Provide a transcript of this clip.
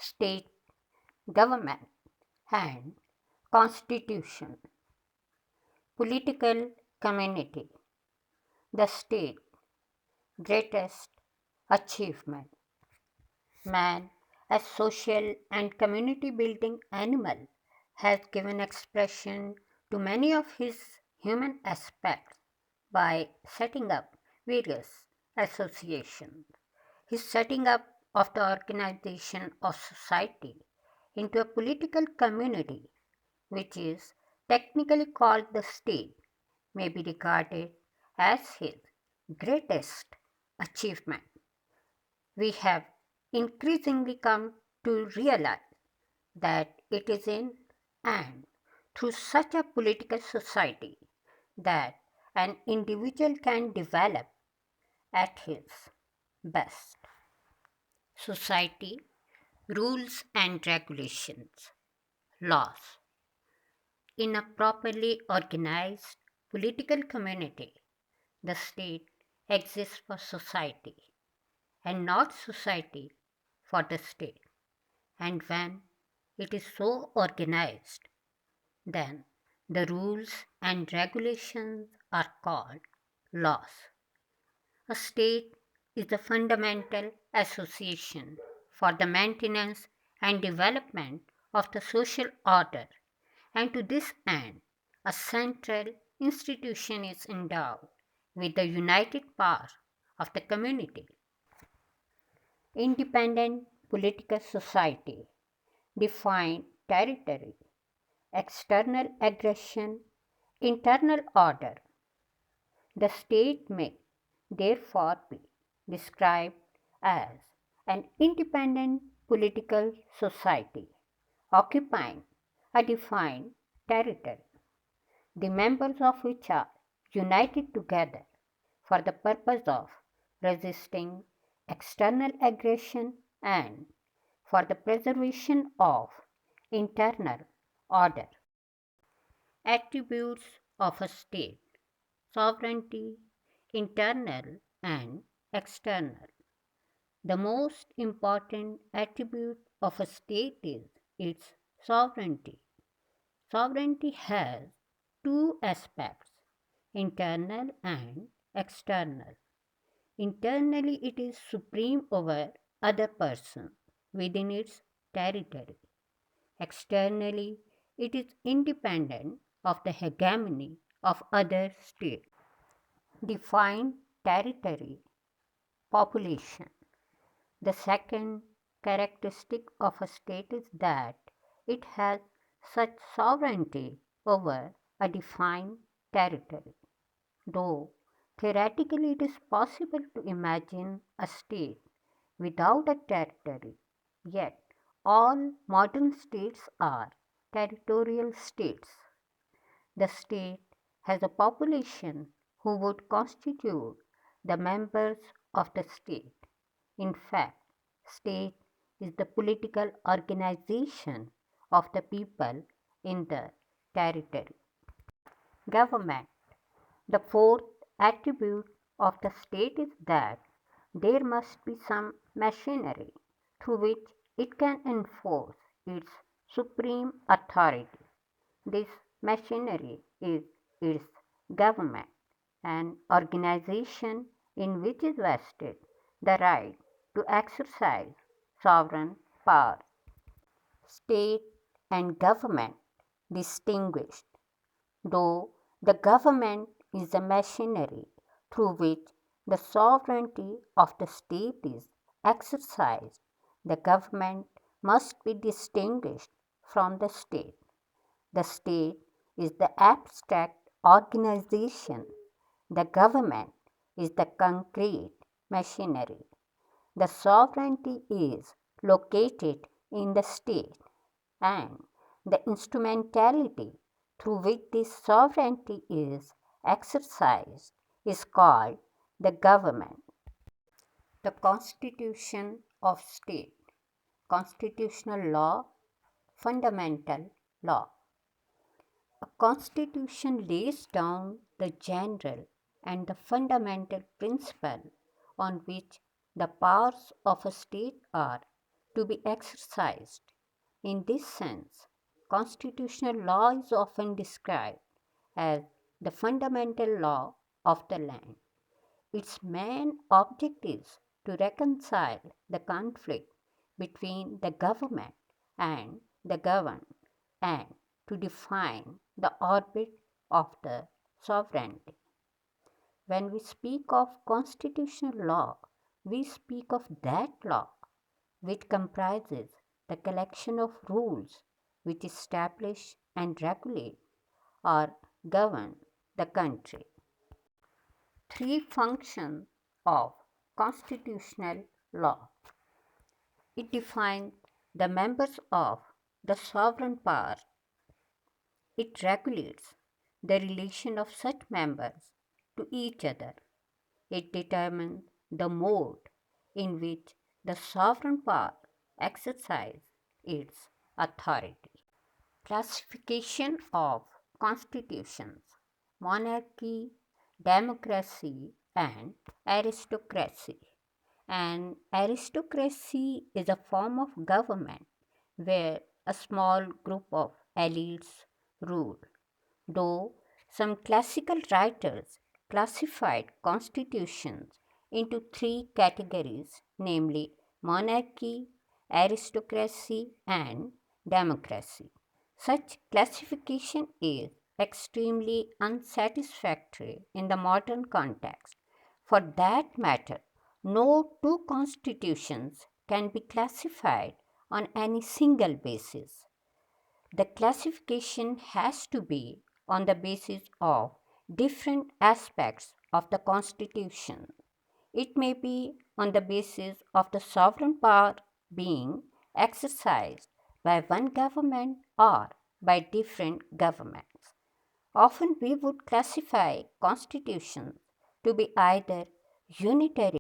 state, government, and constitution. Political community, the state, greatest achievement. Man, as social and community building animal, has given expression to many of his human aspects by setting up various associations. His setting up of the organization of society into a political community, which is technically called the state, may be regarded as his greatest achievement. We have increasingly come to realize that it is in and through such a political society that an individual can develop at his best. Society, rules and regulations, laws. In a properly organized political community, the state exists for society and not society for the state. And when it is so organized, then the rules and regulations are called laws. A state is the fundamental association for the maintenance and development of the social order, and to this end, a central institution is endowed with the united power of the community. Independent political society define territory, external aggression, internal order. The state may therefore be described as an independent political society occupying a defined territory, the members of which are united together for the purpose of resisting external aggression and for the preservation of internal order. Attributes of a state: sovereignty, internal and external. The most important attribute of a state is its sovereignty. Sovereignty has two aspects: internal and external. Internally, it is supreme over other persons within its territory. Externally, it is independent of the hegemony of other states. Defined territory, population. The second characteristic of a state is that it has such sovereignty over a defined territory. Though theoretically it is possible to imagine a state without a territory, yet all modern states are territorial states. The state has a population who would constitute the members of the state. In fact, state is the political organization of the people in the territory. Government. The fourth attribute of the state is that there must be some machinery through which it can enforce its supreme authority. This machinery is its government, an organization in which is vested the right to exercise sovereign power. State and government distinguished. Though the government is the machinery through which the sovereignty of the state is exercised, the government must be distinguished from the state. The state is the abstract organization, the government is the concrete machinery. The sovereignty is located in the state, and the instrumentality through which this sovereignty is exercised is called the government. The constitution of state, constitutional law, fundamental law. A constitution lays down the general and the fundamental principle on which the powers of a state are to be exercised. In this sense, constitutional law is often described as the fundamental law of the land. Its main object is to reconcile the conflict between the government and the governed and to define the orbit of the sovereignty. When we speak of constitutional law, we speak of that law which comprises the collection of rules which establish and regulate or govern the country. Three functions of constitutional law. It defines the members of the sovereign power. It regulates the relation of such members to each other. It determines the mode in which the sovereign power exercises its authority. Classification of constitutions: monarchy, democracy, and aristocracy. An aristocracy is a form of government where a small group of elites rule, though some classical writers classified constitutions into three categories, namely monarchy, aristocracy, and democracy. Such classification is extremely unsatisfactory in the modern context. For that matter, no two constitutions can be classified on any single basis. The classification has to be on the basis of different aspects of the Constitution. It may be on the basis of the sovereign power being exercised by one government or by different governments. Often we would classify constitutions to be either unitary